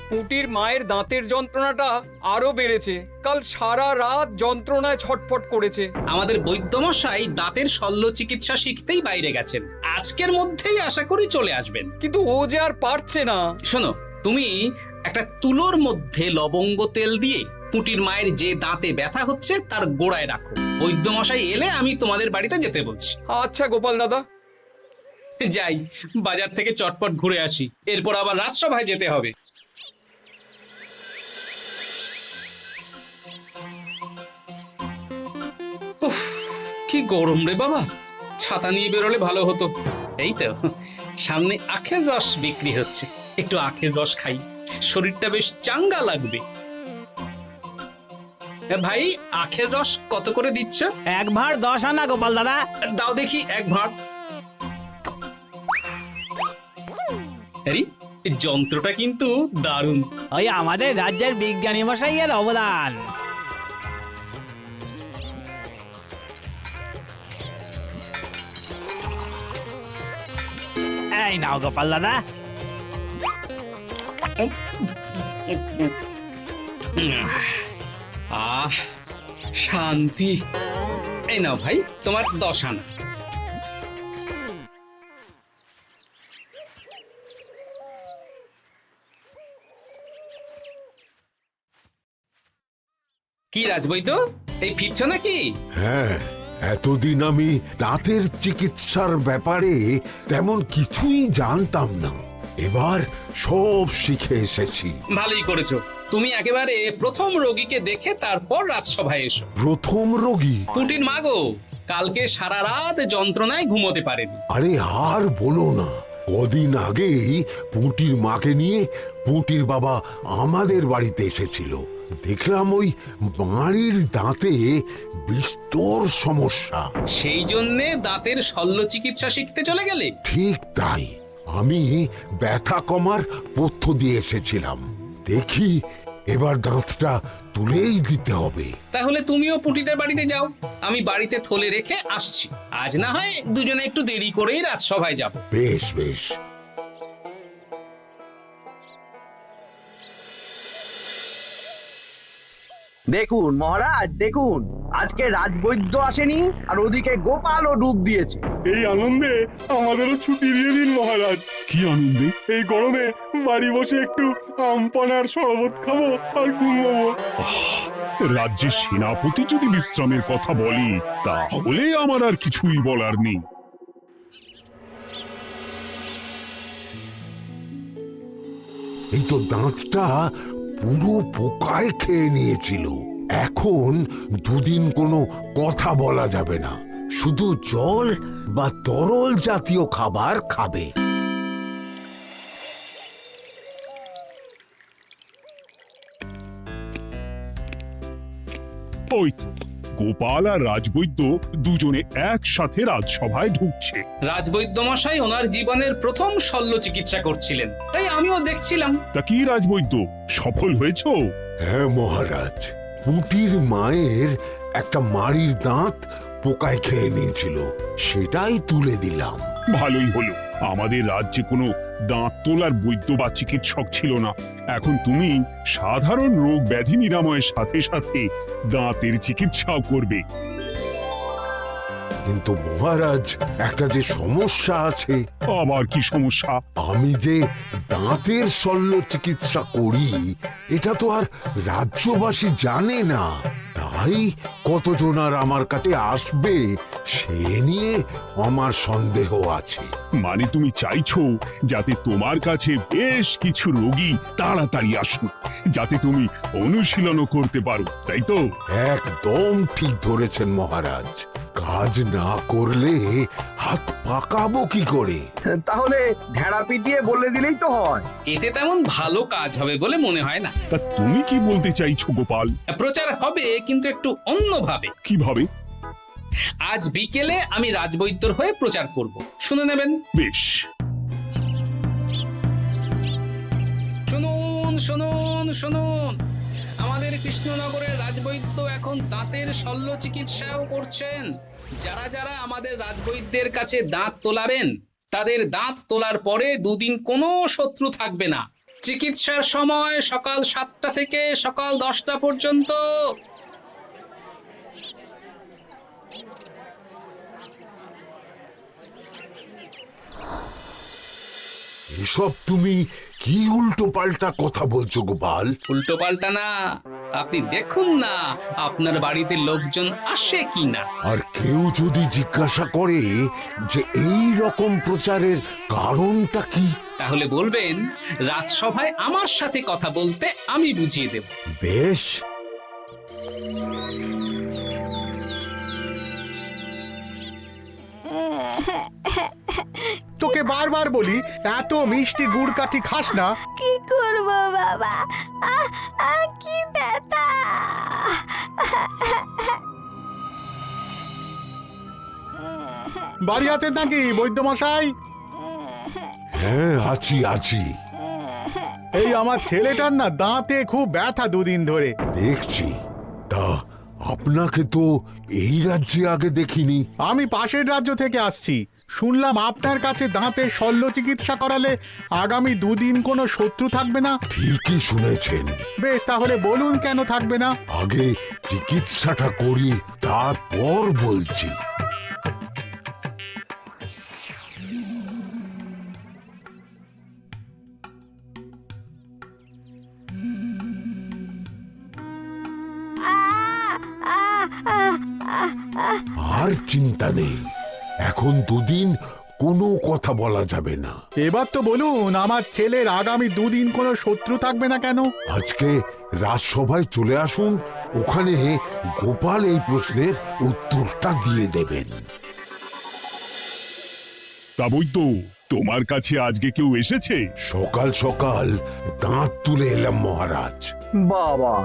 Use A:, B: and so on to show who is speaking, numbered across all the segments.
A: পুঁটির মায়ের দাঁতের যন্ত্রণাটা আরো বেড়েছে। কাল সারা রাত যন্ত্রণায় ছটফট করেছে।
B: আমাদের বৈদ্যমশাই দাঁতের শল্য চিকিৎসা শিখতেই বাইরে গেছেন, আজকের মধ্যেই আশা করি চলে আসবেন।
A: কিন্তু ও যে আর পারছে না।
B: শোনো, তুমি একটা তুলোর মধ্যে লবঙ্গ তেল দিয়ে পুঁটির মায়ের যে দাঁতে ব্যথা হচ্ছে তার গোড়ায় রাখো। বৈদ্যমশাই এলে আমি তোমাদের বাড়িতে যেতে বলছি।
A: আচ্ছা গোপাল দাদা।
B: যাই, বাজার থেকে চটপট ঘুরে আসি, এরপর আবার রাজসভায় যেতে হবে। উফ, কি গরম রে বাবা, ছাতা নিয়ে বেরোলে ভালো হতো। এই তো সামনে আখের রস বিক্রি হচ্ছে, একটু আখের রস খাই, শরীরটা বেশ চাঙ্গা লাগবে। ভাই, আখের রস কত করে দিচ্ছ?
C: 1 ভাঁড় 10 আনা গোপাল দাদা।
B: দাও দেখি 1 ভাঁড়। আরে, এই যন্ত্রটা কিন্তু দারুণ।
C: ওই আমাদের রাজ্যের বিজ্ঞানী মশাইয়ের অবদান। এই নাও গোপাল দাদা।
B: আহ, শান্তি। এই নাও ভাই, তোমার 10 আনা। কি রাজবৈদ্য, এই ফিরছ নাকি?
D: হ্যাঁ, এতদিন আমি দাঁতের চিকিৎসার ব্যাপারে তেমন কিছুই জানতাম না, এবার সব শিখে এসেছি।
B: ভালোই করেছো, তুমি একেবারে প্রথম রোগীকে দেখে তারপর রাজসভায় এসো।
D: প্রথম রোগী?
B: পুঁটির মা গো, কালকে সারা রাত যন্ত্রণায় ঘুমোতে পারেনি।
D: আরে আর বলো না, কদিন আগেই পুঁটির মাকে নিয়ে পুঁটির বাবা আমাদের বাড়িতে এসেছিল। দেখলাম ওই বাড়ির দাঁতে বিস্তর সমস্যা।
B: সেই জন্যে দাঁতের শল্য চিকিৎসা শিখতে চলে গেলে?
D: ঠিক তাই, আমি ব্যথা কমার পথ্য দিয়ে এসেছিলাম। দেখি এবার দাঁতটা তুলেই দিতে হবে।
B: তাহলে তুমিও পুঁটিদের বাড়িতে যাও, আমি বাড়িতে থলে রেখে আসছি। আজ না হয় দুজনে একটু দেরি করেই রাজসভায় যাব।
D: বেশ বেশ।
E: দেখুন মহারাজ, দেখুন আজকে রাজবৈদ্য আসেনি, আর ওদিকে গোপালও ডুব দিয়েছে।
F: এই আনন্দে আমাদেরও ছুটি দিয়ে দিন মহারাজ।
G: কি আনন্দে?
F: এই গরমে বাড়ি বসে একটু আমপানার শরবত খাবো আর ঘুমবো।
G: রাজ্যের সেনাপতি যদি বিশ্রামের কথা বলি, তাহলে আমার আর কিছুই বলার নেই।
D: এই তো দাঁতটা পুরো পোকায় খেয়ে নিয়েছিল। এখন দুদিন কোনো কথা বলা যাবে না, শুধু জল বা তরল জাতীয় খাবার খাবে।
G: ওই তো গোপাল আর রাজবৈদ্য দুজনে একসাথে রাজসভায় ঢুকছে।
B: রাজবৈদ্য মশাই ওনার জীবনের প্রথম শল্য চিকিৎসা করছিলেন, তাই আমিও দেখছিলাম।
G: তা কি রাজবৈদ্য, সফল হয়েছো?
D: হ্যাঁ মহারাজ, পুঁটির মায়ের একটা মাড়ির দাঁত পোকায় খেয়ে নিয়েছিল, সেটাই তুলে দিলাম।
G: ভালোই হলো, আমাদের রাজ্যে কোনো দাঁত তোলার বৈদ্য বা চিকিৎসক ছিল না। এখন তুমি সাধারণ রোগ ব্যাধি নিরাময়ের সাথে সাথে দাঁতের চিকিৎসাও করবে।
D: কিন্তু মহারাজ, একটা যে সমস্যা আছে।
G: আবার কি সমস্যা?
D: আমি যে দাঁতের শল্য চিকিৎসা করি, এটা তো আর রাজ্যবাসী জানে না, তাই কতজন আর আমার কাছে আসবে সে নিয়ে আমার সন্দেহ আছে।
G: মানে তুমি চাইছো যাতে তোমার কাছে বেশ কিছু রোগী তাড়াতাড়ি আসুক, যাতে তুমি অনুশীলনও করতে পারো, তাই তো?
D: একদম ঠিক ধরেছেন মহারাজ, কাজ না করলে হাত পাকাবো কি করে?
E: তাহলে ঢেড়া পিটিয়ে বলে দিলেই তো হয়।
B: এতে তেমন ভালো কাজ হবে বলে মনে হয় না।
G: তা তুমি কি বলতে চাইছো গোপাল?
B: প্রচার হবে, কিন্তু একটু অন্যভাবে।
G: কিভাবে?
B: আজ বিকেলে আমি রাজবৈদ্যর হয়ে প্রচার করব, শুনে নেবেন।
G: বেশ।
B: শুনুন শুনুন শুনুন, আমাদের কৃষ্ণনগরের রাজবৈদ্য এখন দাঁতের শল্য চিকিৎসাও করছেন। যারা যারা আমাদের রাজবৈদ্যের কাছে দাঁত তোলাবেন, তাদের দাঁত তোলার পরে দুদিন কোনো শত্রু থাকবে না। চিকিৎসার সময় সকাল 7টা থেকে সকাল 10টা পর্যন্ত।
D: এসব তুমি কি উল্টো পাল্টা কথা বলছো গোপাল?
B: উল্টো পাল্টা না, আপনি দেখুন না আপনার বাড়িতে লোকজন আসে কি না।
D: আর কেউ যদি জিজ্ঞাসা করে যে এই রকম প্রচারের কারণটা কি,
B: তাহলে বলবেন রাজসভায় আমার সাথে কথা বলতে আমি বুঝিয়ে দেব।
D: বেশ,
F: তোকে বারবার বলি এত মিষ্টি গুড় কাঠি খাস না।
H: কি করব বাবা, কি ব্যথা!
F: বাড়ি আছেন নাকি বৈদ্যমশাই?
D: হ্যাঁ আছি আছি।
F: এই আমার ছেলেটার না দাঁতে খুব ব্যথা দুদিন ধরে।
D: দেখছি। তা আপনাকে তো এই রাজ্যে আগে দেখিনি।
F: আমি পাশের রাজ্য থেকে আসছি। শুনলাম আপনার কাছে দাঁতের শল্য চিকিৎসা করালে আগামী দুদিন কোনো শত্রু থাকবে না।
D: ঠিকই শুনেছেন।
F: বেশ, তাহলে বলুন কেন থাকবে না?
D: আগে চিকিৎসাটা করি, তারপর বলছি। আর চিন্তা নেই, এখন দুদিন কোনো কথা বলা যাবে না।
F: এবার তো বলুন আমার ছেলের আগামী দুদিন কোনো শত্রু থাকবে না কেন?
D: আজকে রাজসভায় চলে আসুন, ওখানে গোপাল এই প্রশ্নের উত্তরটা দিয়ে দেবেন।
G: তা বৈদ্য, তোমার কাছে আজকে কেউ এসেছে?
D: সকাল সকাল দাঁত তুলে এলাম মহারাজ।
E: বাবা,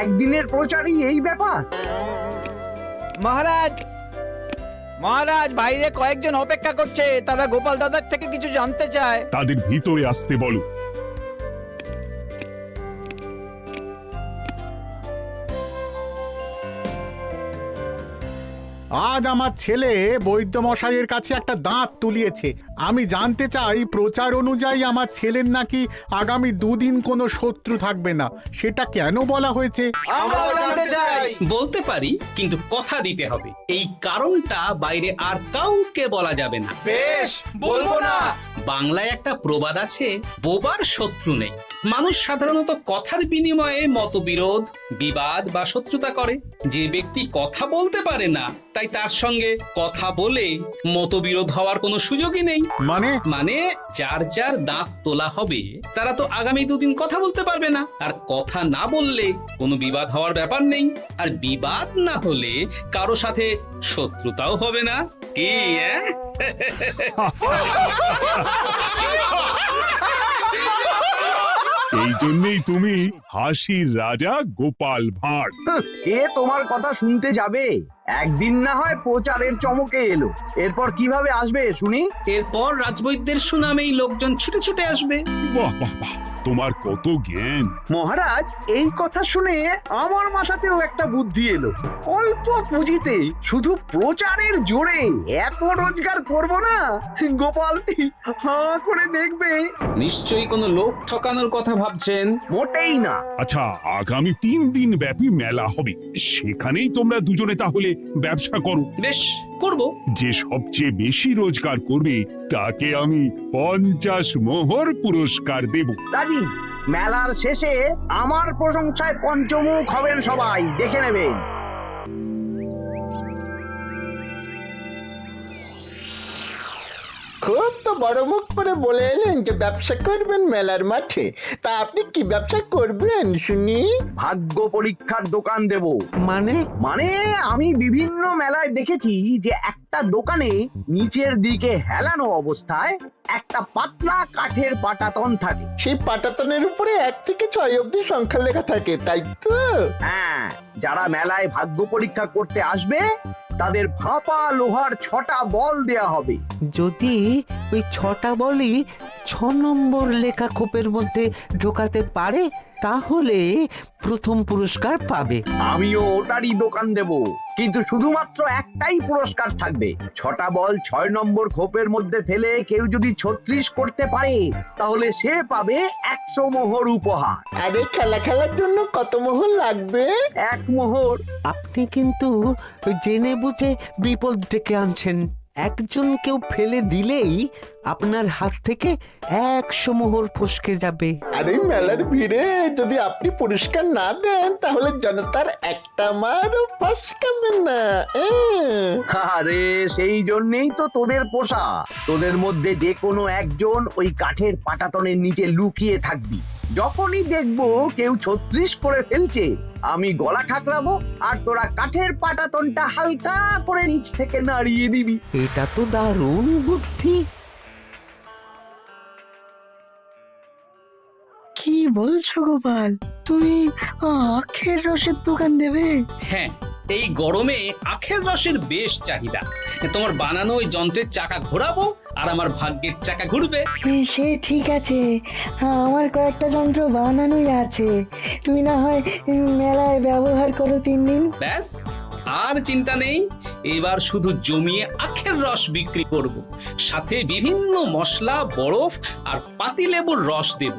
E: একদিনের প্রচারই এই ব্যাপার?
C: মহারাজ, মহারাজ, বাইরে কয়েকজন অপেক্ষা করছে, তারা গোপাল দাদার থেকে কিছু জানতে চায়।
G: তাদের ভিতরে আসতে বলো।
F: আজ আমার ছেলে বৈদ্যমশাইয়ের কাছে একটা দাঁত তুলিয়েছে। আমি জানতে চাই প্রচার অনুযায়ী আমার ছেলের নাকি আগামী দুদিন কোনো শত্রু থাকবে না, সেটা কেন বলা হয়েছে?
B: বলতে পারি, কিন্তু কথা দিতে হবে এই কারণটা বাইরে আর কাউকে বলা যাবে না।
A: বেশ, বলবো না।
B: বাংলায় একটা প্রবাদ আছে, বোবার শত্রু নেই। মানুষ সাধারণত কথার বিনিময়ে মতবিরোধ, বিবাদ বা শত্রুতা করে। যে ব্যক্তি কথা বলতে পারে না, তাই তার সঙ্গে কথা বলে মতবিরোধ হওয়ার কোনো সুযোগই নেই।
F: মানে
B: যার যার দাঁত তোলা হবে তারা তো আগামী দুদিন কথা বলতে পারবে না। আর কথা না বললে কোনো বিবাদ হওয়ার ব্যাপার নেই। আর বিবাদ না হলে কারো সাথে শত্রুতাও হবে না। কি
G: এই জন্যই তুমি হাসির রাজা গোপাল ভাঁড়।
E: কে তোমার কথা শুনতে যাবে? একদিন না হয় প্রচারের চমকে এলো, এরপর কিভাবে আসবে শুনি?
B: এরপর রাজবৈদ্যের সুনামেই লোকজন ছুটে ছুটে আসবে।
G: বাহ বাহ বাহ, তোমার কত জ্ঞান!
E: মহারাজ, এই কথা শুনে আমার মাথাতেও একটা বুদ্ধি এলো। অল্প পুঁজিতে শুধু প্রচারের জোরে এত রোজগার করব না, গোপাল হাঁ করে দেখবে।
B: নিশ্চয়ই কোনো লোক ঠকানোর কথা ভাবছেন।
E: মোটেই না।
G: আচ্ছা, আগামী 3 দিন ব্যাপী মেলা হবে, সেখানেই তোমরা দুজনে তাহলে ব্যবসা করো।
B: বেশ, করব।
G: যে সবচেয়ে বেশি রোজগার করবে তাকে আমি 50 মোহর পুরস্কার দেব।
E: রাজি। মেলার শেষে আমার প্রশংসায় পঞ্চমুখ হবেন সবাই, দেখে নেবেন।
I: খুব তো বড় মুখ করে বলে এলেন যে ব্যবসা করবেন মেলার মাঠে। তা আপনি কি ব্যবসা করবেন শুনি?
E: ভাগ্য পরীক্ষার দোকান দেব।
I: মানে
E: আমি বিভিন্ন মেলায় দেখেছি যে একটা দোকানে নিচের দিকে হেলানো অবস্থায় একটা পাতলা কাঠের পাটাতন থাকে।
I: সেই পাটাতনের উপরে 1 থেকে 6 অবধি সংখ্যা লেখা থাকে, তাই তো?
E: হ্যাঁ, যারা মেলায় ভাগ্য পরীক্ষা করতে আসবে তাদের ফাঁপা লোহার 6টা বল দেয়া হবে।
J: যদি ওই 6টা বলই 6 নম্বর লেখা খোপের মধ্যে ঢোকাতে পারে, তাহলে প্রথম পুরস্কার পাবে।
E: আমিও ওটারই দোকান দেব। কিন্তু শুধুমাত্র একটাই পুরস্কার থাকবে। 6টা বল 6 নম্বর খোপের মধ্যে ফেলে কেউ যদি 36 করতে পারে তাহলে সে পাবে 100 মোহর উপহার।
I: আরে খেলার জন্য কত মোহর লাগবে?
E: 1 মোহর।
J: আপনি কিন্তু জেনে বুঝে বিপদ ডেকে আনছেন। একজন কেউ ফেলে দিলেই আপনার হাত থেকে 100 মোহর ফসকে যাবে।
I: আরে মেলার ভিড়ে যদি আপনি পুরস্কার না দেন তাহলে জনতার একটা মারও ফসকাবে না।
E: আরে সেই জন্যই তো তোদের পোষা। তোদের মধ্যে যে কোনো একজন ওই কাঠের পাটাতনের নিচে লুকিয়ে থাকবি। যখনই দেখবো কেউ 36 করে ফেলছে আমি গলা খাকড়াবো আর তোরা কাঠের পাটাতনটা হালকা করে নিচ থেকে নাড়িয়ে দিবি।
J: এটা তো দারুণ বুদ্ধি।
K: কি বলছো গোপাল, তুমি আখের রসের দোকান দেবে?
B: হ্যাঁ, এই গরমে আখের রসের বেশ চাহিদা। তোমার বানানো ওই যন্ত্রের চাকা ঘোরাবো আর আমার ভাগ্যের চাকা ঘুরবে।
K: সে ঠিক আছে, আমার কয়েকটা যন্ত্র বানানোই আছে। তুমি না হয় মেলায় ব্যবহার করো 3 দিন।
B: ব্যাস, আর চিন্তা নেই। এবার শুধু জমিয়ে আখের রস বিক্রি করব, সাথে বিভিন্ন মশলা, বরফ আর পাতিলেবুর রস দেব।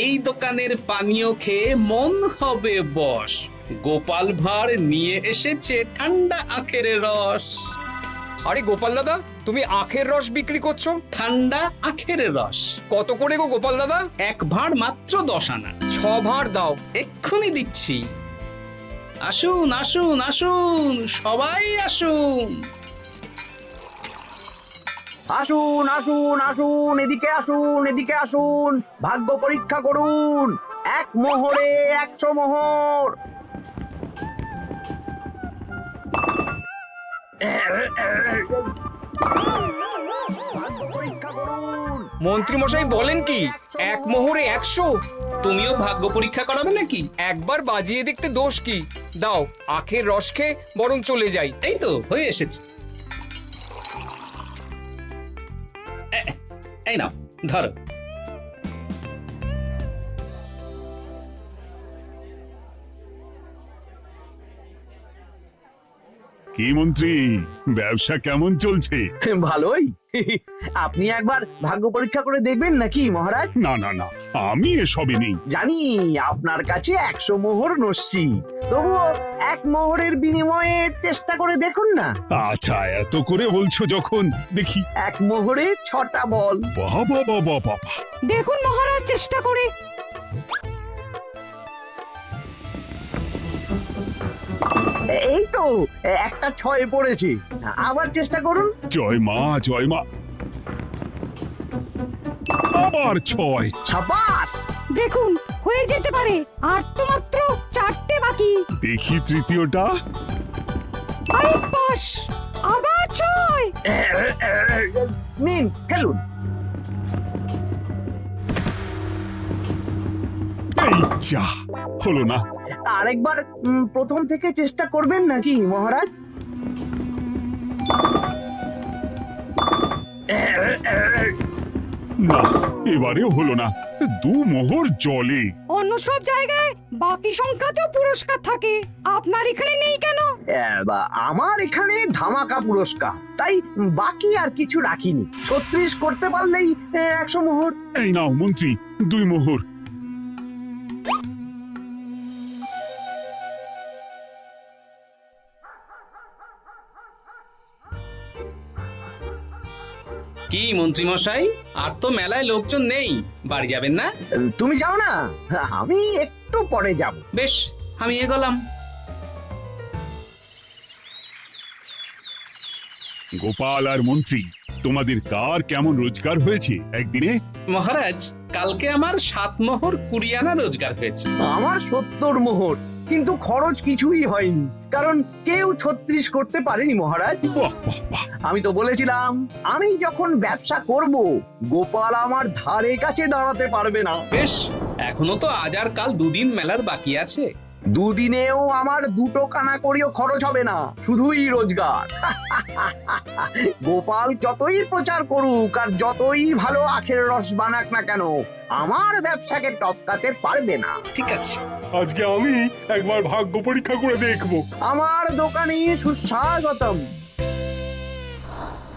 B: এই দোকানের পানীয় খেয়ে মন হবে বশ। গোপাল ভাঁড় নিয়ে এসেছে ঠান্ডা আখের রস।
A: আরে গোপাল দাদা, তুমি আখের রস বিক্রি করছো?
B: ঠান্ডা আখের রস
A: কত করে গো গোপাল দাদা?
B: 1 ভাঁড় মাত্র 10 আনা।
A: 6 ভাঁড় দাও।
B: এক্ষুনি দিচ্ছি। আসুন আসুন আসুন, সবাই আসুন।
E: আসুন আসুন আসুন, এদিকে আসুন, এদিকে আসুন, ভাগ্য পরীক্ষা করুন। 1 মোহরে 100 মোহর। ভাগ্য পরীক্ষা করুন।
A: মন্ত্রী মশাই বলেন কি 1 মোহরে 100?
B: তুমিও ভাগ্য পরীক্ষা করাবে নাকি?
A: একবার বাজিয়ে দেখতে দোষ কি? দাও, আখের রস খেয়ে বরং চলে যাই।
B: এই তো হয়ে এসেছে। এই নাও, ধরো।
G: কি মন্ত্রী, ব্যবসা কেমন চলছে?
E: ভালোই। আপনি একবার ভাগ্য পরীক্ষা করে দেখবেন নাকি মহারাজ?
G: না না না, আমি এসবে নেই।
E: জানি আপনার কাছে 100 মোহর নস্যি, তবুও 1 মোহরের বিনিময়ে চেষ্টা করে দেখুন না।
G: আচ্ছা, এত করে বলছো যখন, দেখি।
E: 1 মোহরে 6টা বল।
G: বাবা বাবা বাবা,
H: দেখুন মহারাজ চেষ্টা করে।
E: এই তো একটা 6 পড়েছে, আবার চেষ্টা করুন।
G: জয় মা জয় মা। আবার 6।
E: সাবাস।
H: দেখুন হয়ে যেতে পারে, আর তো মাত্র 4টে বাকি।
G: দেখি তৃতীয়টা।
H: আরে পাস, আবার 6।
E: নিন ফেলুন।
G: এই যা, হলো না।
E: আরেকবার প্রথম থেকে চেষ্টা করবেন নাকি মহারাজ?
G: না, এবারেও হলো না। 2 মোহর জলে।
H: অন্য সব জায়গায় বাকি সংখ্যাতেও পুরস্কার থাকে, আপনার এখানে নেই কেন?
E: আমার এখানে ধামাকা পুরস্কার, তাই বাকি আর কিছু রাখিনি। 36 করতে পারলেই 100 মোহর।
G: এই নাও মন্ত্রী, 2 মোহর।
B: কি মন্ত্রী মশাই, আর তো মেলায় লোকজন নেই, বাড়ি যাবেন না?
E: তুমি যাও না, আমি একটু পরে যাব।
B: বেশ, আমি এগোলাম।
G: গোপাল আর মন্ত্রী, তোমাদের কার কেমন রোজগার হয়েছে একদিনে?
B: মহারাজ, কালকে আমার 7 মোহর 20 আনা রোজগার হয়েছে।
E: আমার 70 মোহর, কিন্তু খরচ কিছুই হয়নি, কারণ কেউ 36 করতে পারেনি মহারাজ।
G: বাহ বাহ বাহ।
E: আমি তো বলেছিলাম আমি যখন ব্যবসা করব গোপাল আমার ধারে কাছে দাঁড়াতে পারবে না।
B: বেশ, এখনো তো আজ আর কাল 2 দিন মেলার বাকি আছে।
E: দুদিনেও আমার 2 কানা করিও খরচ হবে না, শুধুই রোজগার। গোপাল যতই প্রচার করুক আর যতই ভালো আখের রস বানাক না কেন, আমার ব্যবসাকে টপকাতে পারবে না।
B: ঠিক আছে,
G: আজকে আমি একবার ভাগ্য পরীক্ষা করে দেখব।
E: আমার দোকানে সুস্বাগতম।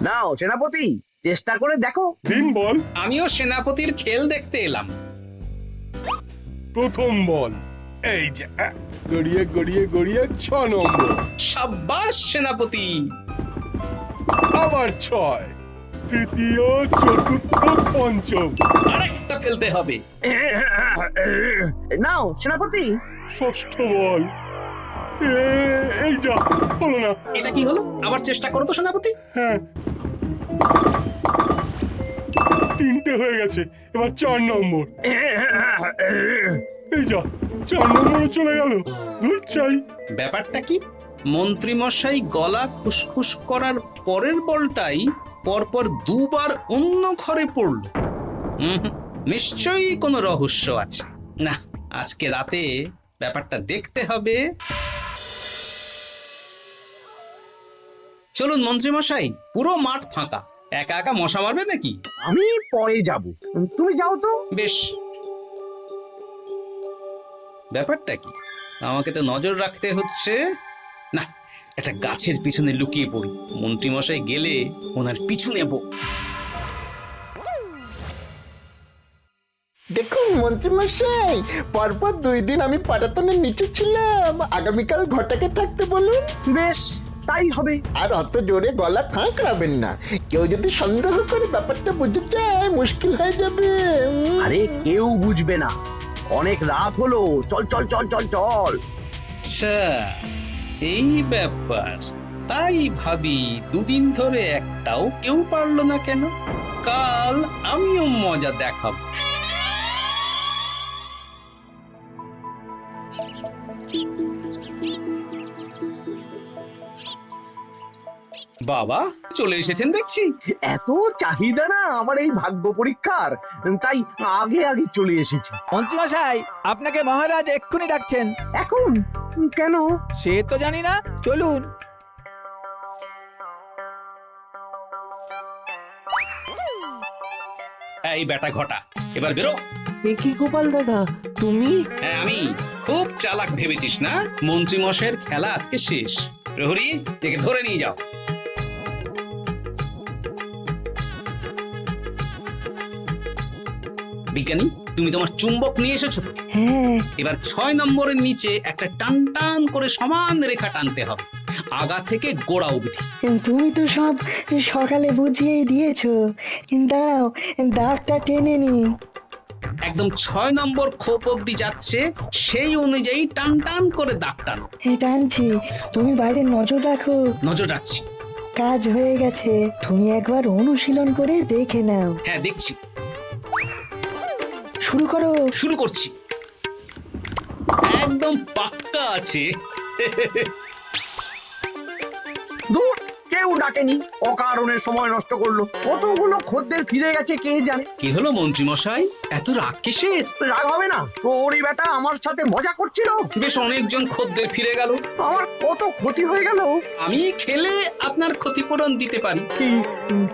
E: নাও সেনাপতি, চেষ্টা করে দেখো।
G: দিন বল।
B: আমিও সেনাপতির খেল দেখতে এলাম।
G: প্রথম বল, এই যে গড়িয়ে গড়িয়ে গড়িয়ে 6 নম্বর,
B: সাব্বাস সেনাপতি।
G: আবার 6, তৃতীয়, চতুর্থ, পঞ্চম,
B: আরেকটা ফেলতে হবে।
E: নাও সেনাপতি,
G: ষষ্ঠ বল। এই যা, হলো না।
B: এটা কি হলো? আবার চেষ্টা করো তো সেনাপতি।
G: হ্যাঁ, 3টে হয়ে গেছে, এবার 4 নম্বর। এই যা, 4 নম্বরে চলে গেল। ধুর চাই।
B: ব্যাপারটা কি? মন্ত্রী মশাই গলা খুসখুস করার পরের বলটাই পরপর 2 বার অন্য ঘরে পড়ল। নিশ্চয়ই কোনো রহস্য আছে। না, আজকে রাতে ব্যাপারটা দেখতে হবে। চলুন মন্ত্রী মশাই, পুরো মাঠ ফাঁকা, একা একা মশা মারবে নাকি?
E: আমি পরে যাব, তুমি যাও তো।
B: বেশ। ব্যাপারটা কি? আমাকে তো নজর রাখতে হচ্ছে। না, একটা গাছের পিছনে লুকিয়ে পড়ি, মন্ত্রী মশাই গেলে ওনার পিছু নেব।
I: দেখুন মন্ত্রীমশাই, পরপর 2 দিন আমি পাটাতনের নিচে ছিলাম। আগামীকাল ঘটাকে থাকতে বলুন।
E: বেশ, তাই হবে।
I: আর অত জোরে গলা ঠাঁকড়াবেন না, কেউ যদি সন্দেহ করে ব্যাপারটা বুঝে যায় মুশকিল হয়ে যাবে।
E: আরে কেউ বুঝবে না, অনেক রাত হলো, চল চল চল চল চল।
B: আচ্ছা, এই ব্যাপার। তাই ভাবি 2 দিন ধরে একটাও কেউ পারলো না কেন? কাল আমিও মজা দেখাবো। বাবা চলে এসেছেন দেখছি।
E: এত চাহিদা না আমার এই ভাগ্য পরীক্ষার, তাই আগে আগে চলে এসেছি।
C: মন্ত্রীমশাই, আপনাকে মহারাজ এক্ষুনি ডাকছেন।
E: এখন কেন?
C: সে তো জানি না, চলুন।
B: এই বেটা ঘটা, এবার বেরো।
J: এ কি গোপাল দাদা, তুমি?
B: হ্যাঁ আমি। খুব চালাক ভেবেছিস না? মন্ত্রী মশাইয়ের খেলা আজকে শেষ। প্রহরী, একে ধরে নিয়ে যাও। বিজ্ঞানী, তুমি তোমার চুম্বক নিয়ে এসেছো তো?
K: হ্যাঁ,
B: এবার 6 নম্বরের নিচে একটা টান টান করে সমান রেখা টানতে হবে, আগা থেকে গোড়া অবধি।
K: তুমি তো সব সকালে বুঝিয়েই দিয়েছো। দাঁড়াও, দাগটা টেনে নি।
B: একদম 6 নম্বর খোপ অবধি যাচ্ছে, সেই অনুযায়ী টান টান করে দাগ টানো।
K: টানছি, তুমি বাইরে নজর রাখো।
B: নজর রাখছি।
K: কাজ হয়ে গেছে, তুমি একবার অনুশীলন করে দেখে নাও।
B: হ্যাঁ দেখছি।
K: শুরু করো।
B: শুরু করছি। একদম পাক্কা আছে।
E: দূর, কেউ ডাকেনি, অকারণে সময় নষ্ট করলো। কতগুলো খদ্দের ফিরে গেছে কে জানে।
B: কি হলো মন্ত্রী মশাই, এত রাগ কিসের?
E: রাগ হবে না, ওরই বেটা আমার সাথে মজা করছিল।
B: বেশ অনেকজন খদ্দের ফিরে গেল,
E: আমার কত ক্ষতি হয়ে গেল।
B: আমি খেলে আপনার ক্ষতিপূরণ দিতে পারি।
E: কি,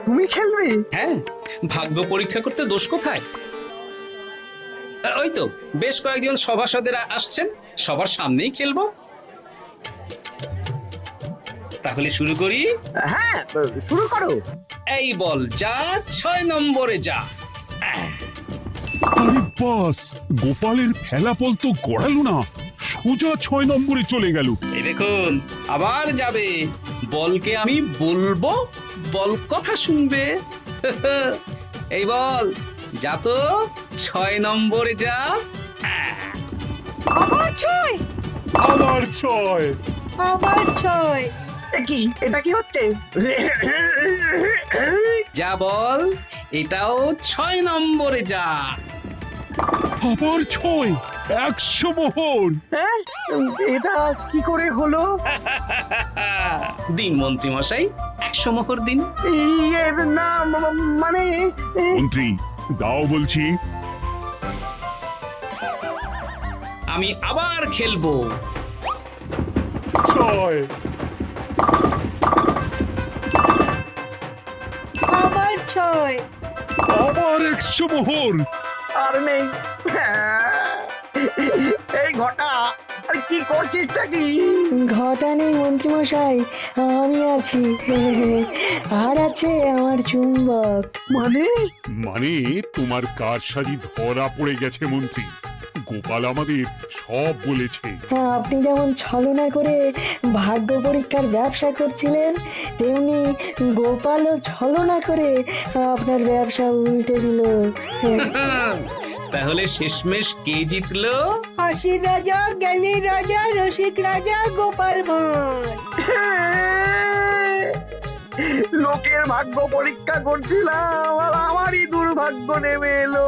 E: তুমি খেলবে?
B: হ্যাঁ, ভাগ্য পরীক্ষা করতে দোষ কোথায়? ওই তো বেশ কয়েকজন সভাসদেরা আসছেন, সবার সামনেই খেলবো। তাহলে শুরু করি।
E: হ্যাঁ, শুরু করো।
B: এই বল যা, 6 নম্বরে যা।
G: আরে বাস, গোপালের ফেলাপল তো গড়ালো না, সোজা 6 নম্বরে চলে গেল।
B: এই দেখুন, আবার যাবে। বলকে আমি বলবো, বল কথা শুনবে। এই বল যা তো, 6 নম্বরে যা।
H: আবার 6,
G: আবার 6।
H: আবার 6।
E: কি, এটা কি হচ্ছে?
B: যা বল, এটাও 6 নম্বরে যা।
G: আবার 6, 100 মোহর।
E: হ্যাঁ, এটা কি করে হলো?
B: দিন মন্ত্রী মশাই, 100 মোহর দিন।
E: ইয়ে না, মানে
G: মন্ত্রী দাও বলছি।
B: আমি আবার খেলবো।
G: ছয়।
H: আবার 6।
G: আবার 100 মোহর।
E: আর নেই। এই ঘটা, আরে কি করছিসটা কি?
K: ঘটা নেই মন্ত্রীমশাই, আমি আছি। আর আছে আমার চুম্বক।
E: মানে
G: মানে তোমার কারসাজি ধরা পড়ে গেছে মন্ত্রী। গোপাল আমাদের সব বলেছে।
K: হ্যাঁ, আপনি যেমন ছলনা করে ভাগ্য পরীক্ষার ব্যবসা করছিলেন, তেমনি গোপালও ছলনা করে আপনার ব্যবসা উল্টে দিল।
B: তাহলে শেষমেশ কে জিতলো?
H: হাসির রাজা, জ্ঞানীর রাজা, রসিক রাজা গোপাল ভাঁড়।
E: লোকের ভাগ্য পরীক্ষা করছিলাম আর আমারই দুর্ভাগ্য নেমে এলো।